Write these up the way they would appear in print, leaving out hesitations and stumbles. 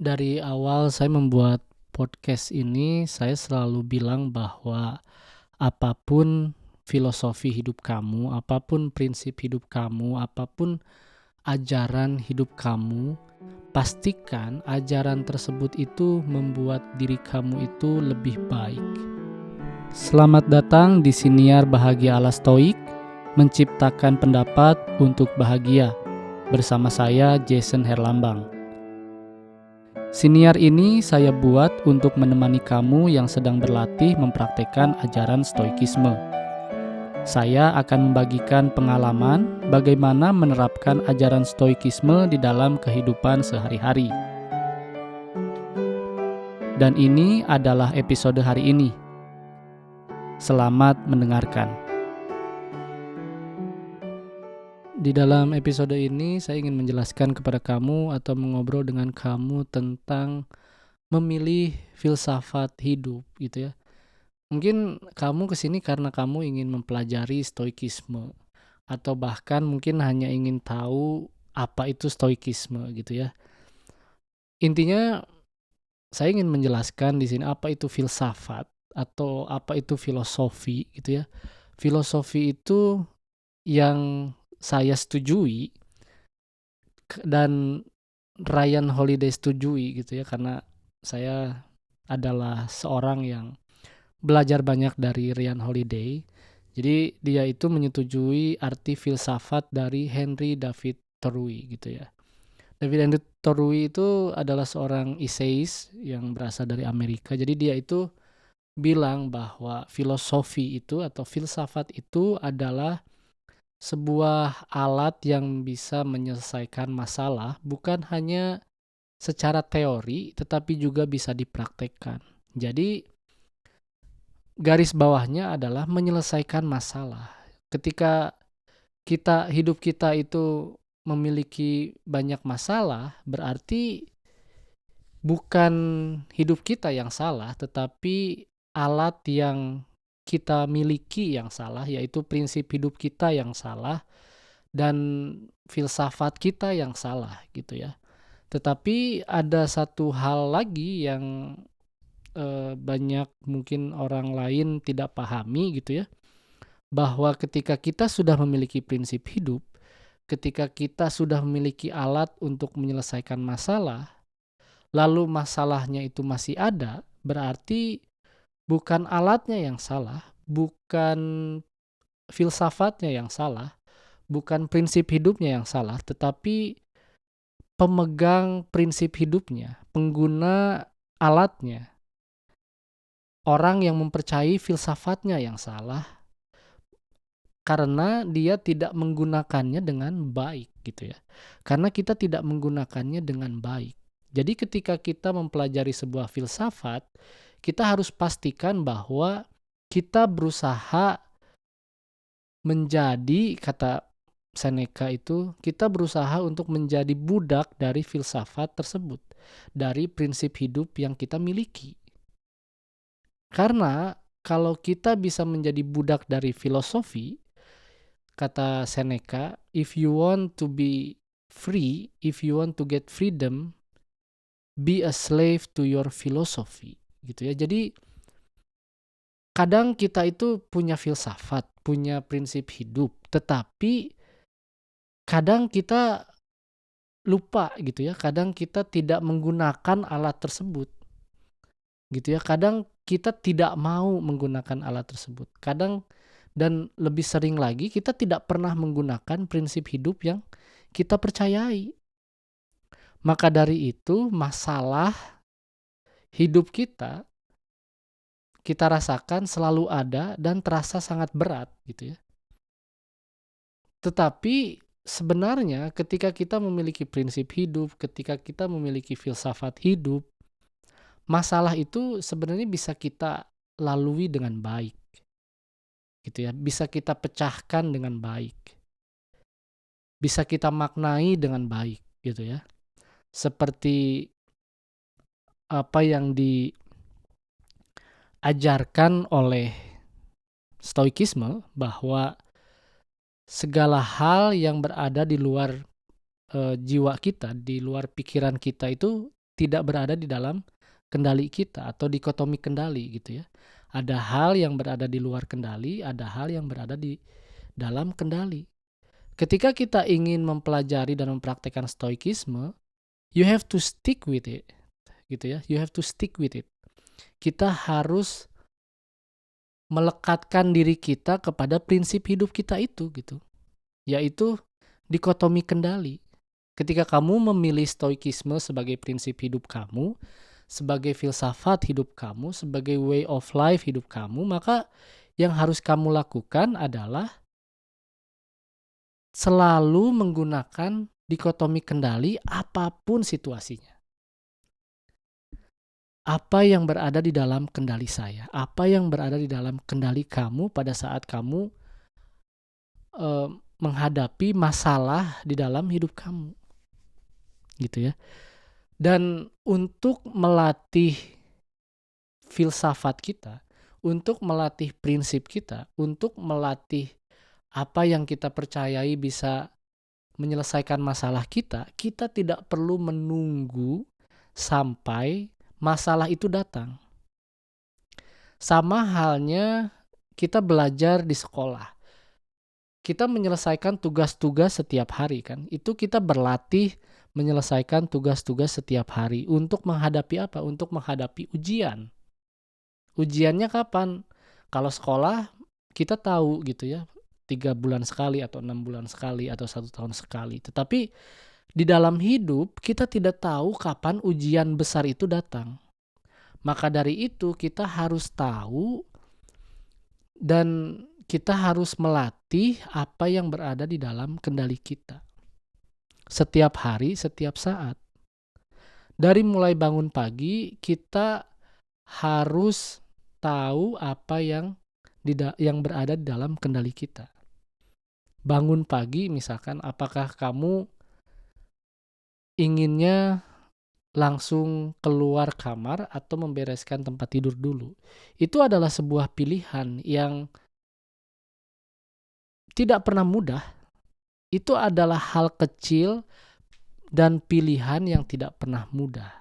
Dari awal saya membuat podcast ini, saya selalu bilang bahwa apapun filosofi hidup kamu, apapun prinsip hidup kamu, apapun ajaran hidup kamu, pastikan ajaran tersebut itu membuat diri kamu itu lebih baik. Selamat datang di Siniar Bahagia ala Stoik, menciptakan pendapat untuk bahagia. Bersama saya Jason Herlambang. Siniar ini saya buat untuk menemani kamu yang sedang berlatih mempraktekkan ajaran Stoikisme. Saya akan membagikan pengalaman bagaimana menerapkan ajaran Stoikisme di dalam kehidupan sehari-hari. Dan ini adalah episode hari ini. Selamat mendengarkan. Di dalam episode ini saya ingin menjelaskan kepada kamu atau mengobrol dengan kamu tentang memilih filsafat hidup gitu ya. Mungkin kamu kesini karena kamu ingin mempelajari stoikisme, atau bahkan mungkin hanya ingin tahu apa itu stoikisme gitu ya. Intinya saya ingin menjelaskan di sini apa itu filsafat atau apa itu filosofi gitu ya. Filosofi itu yang saya setujui dan Ryan Holiday setujui gitu ya, karena saya adalah seorang yang belajar banyak dari Ryan Holiday. Jadi dia itu menyetujui arti filsafat dari Henry David Thoreau gitu ya. David Thoreau itu adalah seorang essayist yang berasal dari Amerika. Jadi dia itu bilang bahwa filosofi itu atau filsafat itu adalah sebuah alat yang bisa menyelesaikan masalah bukan hanya secara teori tetapi juga bisa dipraktekkan. Jadi garis bawahnya adalah menyelesaikan masalah. Ketika hidup kita itu memiliki banyak masalah, berarti bukan hidup kita yang salah, tetapi alat yang kita miliki yang salah, yaitu prinsip hidup kita yang salah dan filsafat kita yang salah gitu ya. Tetapi ada satu hal lagi yang banyak mungkin orang lain tidak pahami gitu ya, bahwa ketika kita sudah memiliki prinsip hidup, ketika kita sudah memiliki alat untuk menyelesaikan masalah, lalu masalahnya itu masih ada, berarti bukan alatnya yang salah, bukan filsafatnya yang salah, bukan prinsip hidupnya yang salah, tetapi pemegang prinsip hidupnya, pengguna alatnya, orang yang mempercayai filsafatnya yang salah, karena dia tidak menggunakannya dengan baik gitu ya. Karena kita tidak menggunakannya dengan baik. Jadi ketika kita mempelajari sebuah filsafat, kita harus pastikan bahwa kita berusaha menjadi, kata Seneca itu, kita berusaha untuk menjadi budak dari filsafat tersebut, dari prinsip hidup yang kita miliki. Karena kalau kita bisa menjadi budak dari filosofi, kata Seneca, if you want to be free, if you want to get freedom, be a slave to your philosophy gitu ya. Jadi kadang kita itu punya filsafat, punya prinsip hidup, tetapi kadang kita lupa gitu ya, kadang kita tidak menggunakan alat tersebut gitu ya. Kadang kita tidak mau menggunakan alat tersebut. Kadang dan lebih sering lagi kita tidak pernah menggunakan prinsip hidup yang kita percayai. Maka dari itu masalah hidup kita rasakan selalu ada dan terasa sangat berat gitu ya. Tetapi sebenarnya ketika kita memiliki prinsip hidup, ketika kita memiliki filsafat hidup, masalah itu sebenarnya bisa kita lalui dengan baik gitu ya. Bisa kita pecahkan dengan baik. Bisa kita maknai dengan baik gitu ya. Seperti apa yang diajarkan oleh Stoikisme, bahwa segala hal yang berada di luar jiwa kita, di luar pikiran kita itu tidak berada di dalam kendali kita atau dikotomi kendali gitu ya. Ada hal yang berada di luar kendali, ada hal yang berada di dalam kendali. Ketika kita ingin mempelajari dan mempraktekkan stoikisme, you have to stick with it, gitu ya. You have to stick with it. Kita harus melekatkan diri kita kepada prinsip hidup kita itu gitu. Yaitu dikotomi kendali. Ketika kamu memilih stoikisme sebagai prinsip hidup kamu, sebagai filsafat hidup kamu, sebagai way of life hidup kamu, maka yang harus kamu lakukan adalah selalu menggunakan dikotomi kendali apapun situasinya. Apa yang berada di dalam kendali saya? Apa yang berada di dalam kendali kamu pada saat kamu menghadapi masalah di dalam hidup kamu? Gitu ya. Dan untuk melatih filsafat kita, untuk melatih prinsip kita, untuk melatih apa yang kita percayai bisa menyelesaikan masalah kita, kita tidak perlu menunggu sampai masalah itu datang. Sama halnya kita belajar di sekolah. Kita menyelesaikan tugas-tugas setiap hari kan. Itu kita berlatih menyelesaikan tugas-tugas setiap hari untuk menghadapi apa? Untuk menghadapi ujian. Ujiannya kapan? Kalau sekolah kita tahu gitu ya, 3 bulan sekali atau 6 bulan sekali atau 1 tahun sekali. Tetapi di dalam hidup kita tidak tahu kapan ujian besar itu datang. Maka dari itu kita harus tahu dan kita harus melatih apa yang berada di dalam kendali kita. Setiap hari, setiap saat. Dari mulai bangun pagi, kita harus tahu apa yang berada di dalam kendali kita. Bangun pagi misalkan, apakah kamu inginnya langsung keluar kamar atau membereskan tempat tidur dulu? Itu adalah sebuah pilihan yang tidak pernah mudah. Itu adalah hal kecil dan pilihan yang tidak pernah mudah.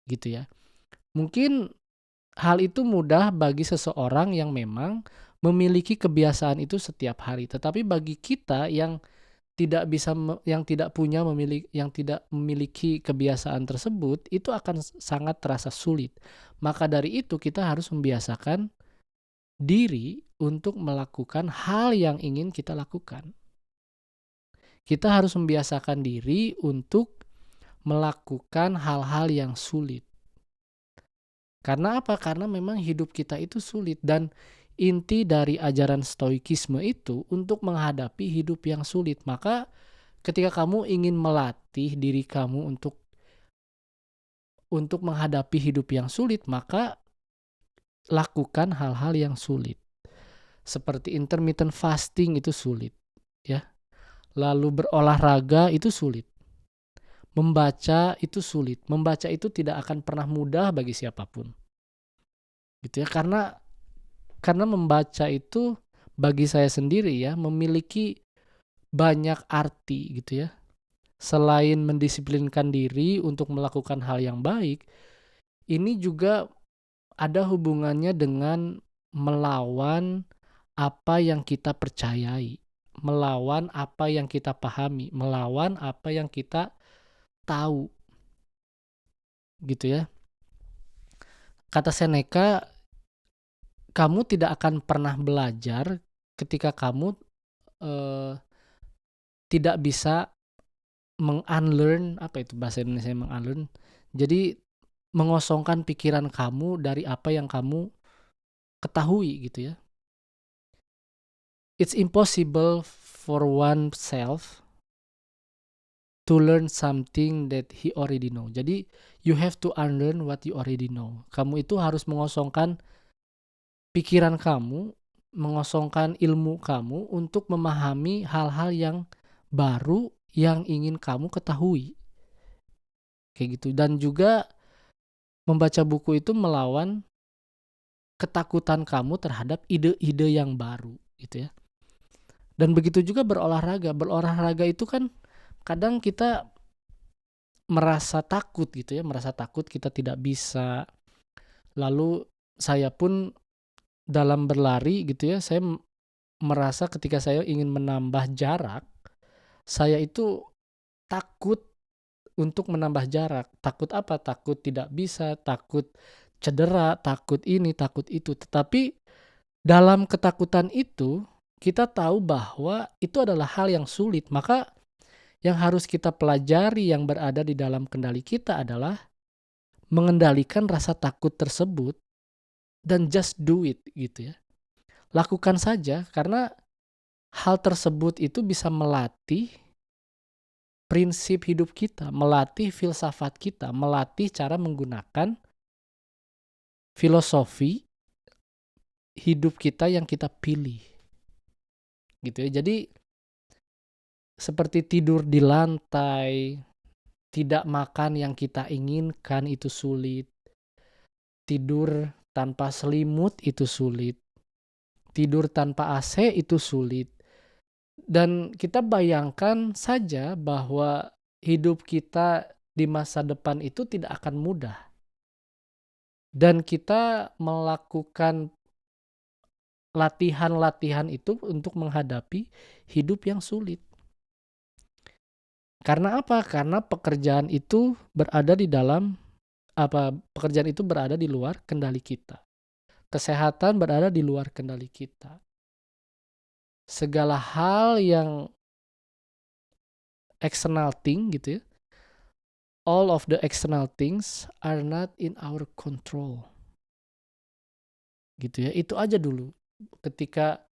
Gitu ya. Mungkin hal itu mudah bagi seseorang yang memang memiliki kebiasaan itu setiap hari. Tetapi bagi kita yang tidak memiliki kebiasaan tersebut, itu akan sangat terasa sulit. Maka dari itu kita harus membiasakan diri untuk melakukan hal yang ingin kita lakukan. Kita harus membiasakan diri untuk melakukan hal-hal yang sulit. Karena apa? Karena memang hidup kita itu sulit, dan inti dari ajaran stoikisme itu untuk menghadapi hidup yang sulit. Maka ketika kamu ingin melatih diri kamu untuk menghadapi hidup yang sulit, maka lakukan hal-hal yang sulit. Seperti intermittent fasting itu sulit, ya. Lalu berolahraga itu sulit. Membaca itu sulit. Membaca itu tidak akan pernah mudah bagi siapapun. Gitu ya, karena membaca itu bagi saya sendiri ya memiliki banyak arti gitu ya. Selain mendisiplinkan diri untuk melakukan hal yang baik, ini juga ada hubungannya dengan melawan apa yang kita percayai, melawan apa yang kita pahami, melawan apa yang kita tahu. Gitu ya. Kata Seneca, kamu tidak akan pernah belajar ketika kamu tidak bisa meng-unlearn, apa itu bahasa Indonesia meng-unlearn? Jadi mengosongkan pikiran kamu dari apa yang kamu ketahui gitu ya. It's impossible for oneself to learn something that he already know. Jadi you have to unlearn what you already know. Kamu itu harus mengosongkan pikiran kamu, mengosongkan ilmu kamu untuk memahami hal-hal yang baru yang ingin kamu ketahui. Kayak gitu. Dan juga membaca buku itu melawan ketakutan kamu terhadap ide-ide yang baru gitu ya. Dan begitu juga berolahraga. Berolahraga itu kan kadang kita merasa takut gitu ya, merasa takut kita tidak bisa. Lalu saya pun dalam berlari gitu ya, saya merasa ketika saya ingin menambah jarak, saya itu takut untuk menambah jarak. Takut apa? Takut tidak bisa, takut cedera, takut ini, takut itu. Tetapi dalam ketakutan itu, kita tahu bahwa itu adalah hal yang sulit. Maka yang harus kita pelajari yang berada di dalam kendali kita adalah mengendalikan rasa takut tersebut dan just do it gitu ya. Lakukan saja karena hal tersebut itu bisa melatih prinsip hidup kita, melatih filsafat kita, melatih cara menggunakan filosofi hidup kita yang kita pilih. Gitu ya. Jadi seperti tidur di lantai, tidak makan yang kita inginkan itu sulit. Tidur tanpa selimut itu sulit. Tidur tanpa AC itu sulit. Dan kita bayangkan saja bahwa hidup kita di masa depan itu tidak akan mudah. Dan kita melakukan latihan-latihan itu untuk menghadapi hidup yang sulit. Karena apa? Karena pekerjaan itu berada di luar kendali kita. Kesehatan berada di luar kendali kita. Segala hal yang external thing gitu ya. All of the external things are not in our control. Gitu ya. Itu aja dulu. Ketika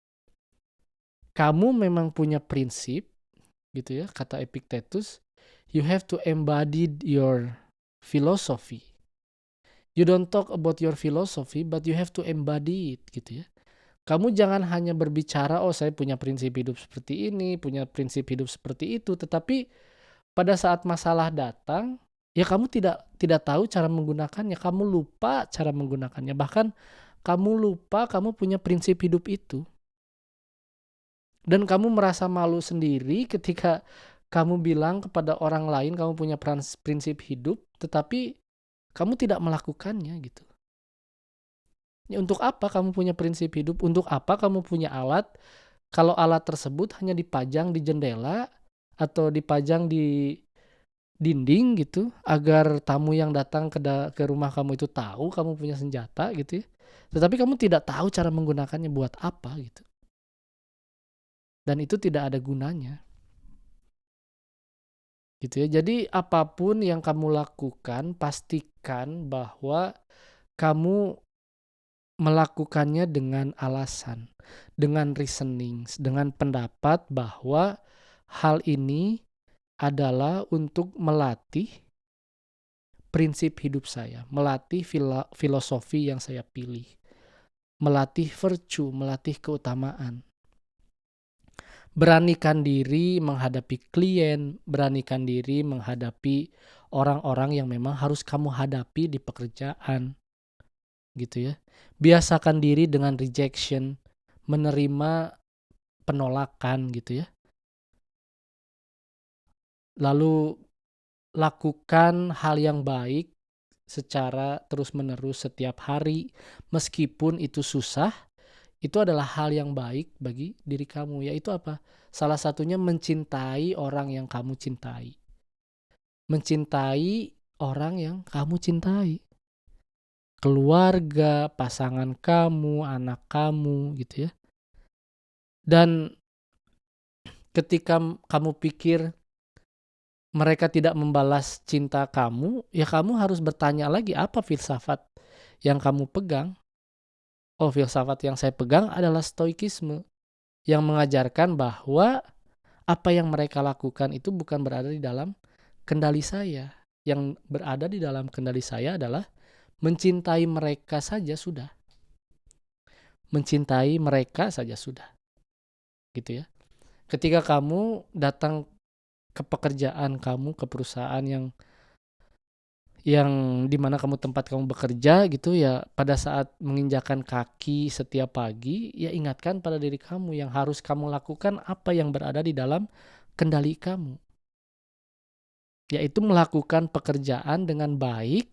kamu memang punya prinsip gitu ya, kata Epictetus, you have to embody your philosophy. You don't talk about your philosophy, but you have to embody it gitu ya. Kamu jangan hanya berbicara, oh saya punya prinsip hidup seperti ini, punya prinsip hidup seperti itu, tetapi pada saat masalah datang, ya kamu tidak tahu cara menggunakannya, kamu lupa cara menggunakannya, bahkan kamu lupa kamu punya prinsip hidup itu. Dan kamu merasa malu sendiri ketika kamu bilang kepada orang lain kamu punya prinsip hidup, tetapi kamu tidak melakukannya gitu. Ya, untuk apa kamu punya prinsip hidup? Untuk apa kamu punya alat? Kalau alat tersebut hanya dipajang di jendela atau dipajang di dinding gitu, agar tamu yang datang ke rumah kamu itu tahu kamu punya senjata gitu ya. Tetapi kamu tidak tahu cara menggunakannya buat apa gitu. Dan itu tidak ada gunanya. Gitu ya. Jadi apapun yang kamu lakukan, pastikan bahwa kamu melakukannya dengan alasan, dengan reasoning, dengan pendapat bahwa hal ini adalah untuk melatih prinsip hidup saya, melatih filosofi yang saya pilih, melatih virtue, melatih keutamaan. Beranikan diri menghadapi klien, beranikan diri menghadapi orang-orang yang memang harus kamu hadapi di pekerjaan. Gitu ya. Biasakan diri dengan rejection, menerima penolakan gitu ya. Lalu lakukan hal yang baik secara terus-menerus setiap hari, meskipun itu susah. Itu adalah hal yang baik bagi diri kamu, yaitu apa? Salah satunya mencintai orang yang kamu cintai. Mencintai orang yang kamu cintai. Keluarga, pasangan kamu, anak kamu gitu ya. Dan ketika kamu pikir mereka tidak membalas cinta kamu, ya kamu harus bertanya lagi apa filsafat yang kamu pegang. Oh, filsafat yang saya pegang adalah stoikisme, yang mengajarkan bahwa apa yang mereka lakukan itu bukan berada di dalam kendali saya. Yang berada di dalam kendali saya adalah mencintai mereka saja sudah. Mencintai mereka saja sudah. Gitu ya. Ketika kamu datang ke pekerjaan kamu, ke perusahaan yang dimana tempat kamu bekerja gitu ya, pada saat menginjakan kaki setiap pagi, ya ingatkan pada diri kamu yang harus kamu lakukan apa yang berada di dalam kendali kamu. yaitu melakukan pekerjaan dengan baik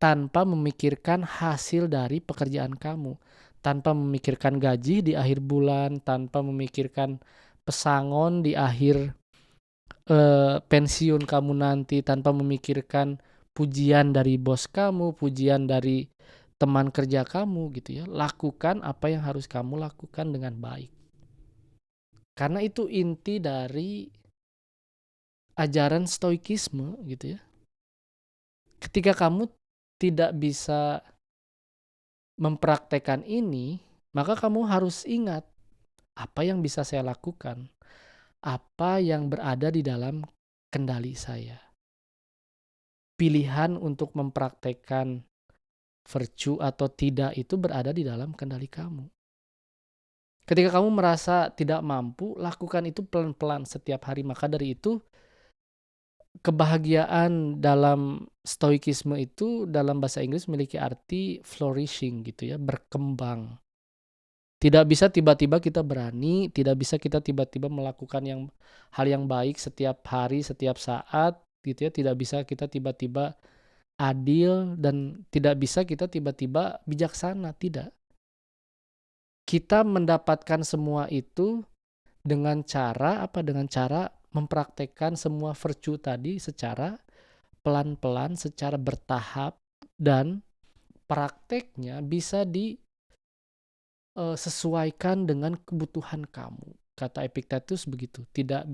tanpa memikirkan hasil dari pekerjaan kamu, tanpa memikirkan gaji di akhir bulan, tanpa memikirkan pesangon di akhir pensiun kamu nanti, tanpa memikirkan pujian dari bos kamu, pujian dari teman kerja kamu gitu ya. Lakukan apa yang harus kamu lakukan dengan baik. Karena itu inti dari ajaran stoikisme gitu ya. Ketika kamu tidak bisa mempraktekkan ini, maka kamu harus ingat apa yang bisa saya lakukan, apa yang berada di dalam kendali saya. Pilihan untuk mempraktekkan virtue atau tidak itu berada di dalam kendali kamu. Ketika kamu merasa tidak mampu, lakukan itu pelan-pelan setiap hari. Maka dari itu, kebahagiaan dalam stoikisme itu dalam bahasa Inggris memiliki arti flourishing gitu ya, berkembang. Tidak bisa tiba-tiba kita berani, tidak bisa kita tiba-tiba melakukan hal yang baik setiap hari, setiap saat gitu ya. Tidak bisa kita tiba-tiba adil dan tidak bisa kita tiba-tiba bijaksana, tidak. Kita mendapatkan semua itu dengan cara apa? Dengan cara mempraktekkan semua virtue tadi secara pelan-pelan, secara bertahap, dan prakteknya bisa disesuaikan dengan kebutuhan kamu. Kata Epictetus begitu, tidak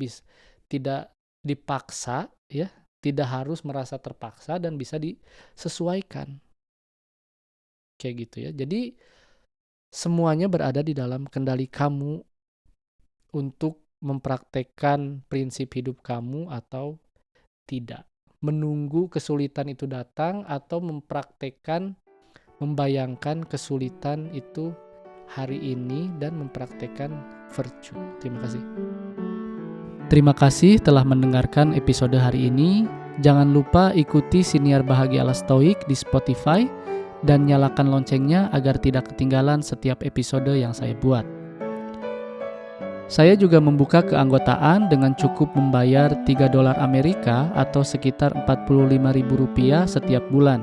dipaksa ya, tidak harus merasa terpaksa dan bisa disesuaikan. Kayak gitu ya. Jadi semuanya berada di dalam kendali kamu untuk mempraktekkan prinsip hidup kamu atau tidak. Menunggu kesulitan itu datang atau mempraktekkan, membayangkan kesulitan itu hari ini dan mempraktekkan virtue. Terima kasih. Terima kasih telah mendengarkan episode hari ini. Jangan lupa ikuti Siniar Bahagia ala Stoik di Spotify dan nyalakan loncengnya agar tidak ketinggalan setiap episode yang saya buat. Saya juga membuka keanggotaan dengan cukup membayar $3 Amerika atau sekitar Rp45.000 setiap bulan.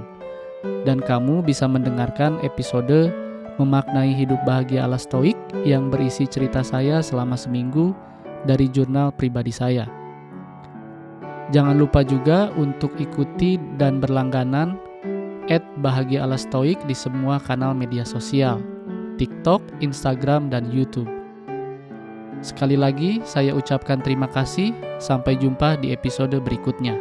Dan kamu bisa mendengarkan episode Memaknai Hidup Bahagia ala Stoik yang berisi cerita saya selama seminggu dari jurnal pribadi saya. Jangan lupa juga untuk ikuti dan berlangganan @Bahagia ala Stoik di semua kanal media sosial, TikTok, Instagram, dan YouTube. Sekali lagi, saya ucapkan terima kasih. Sampai jumpa di episode berikutnya.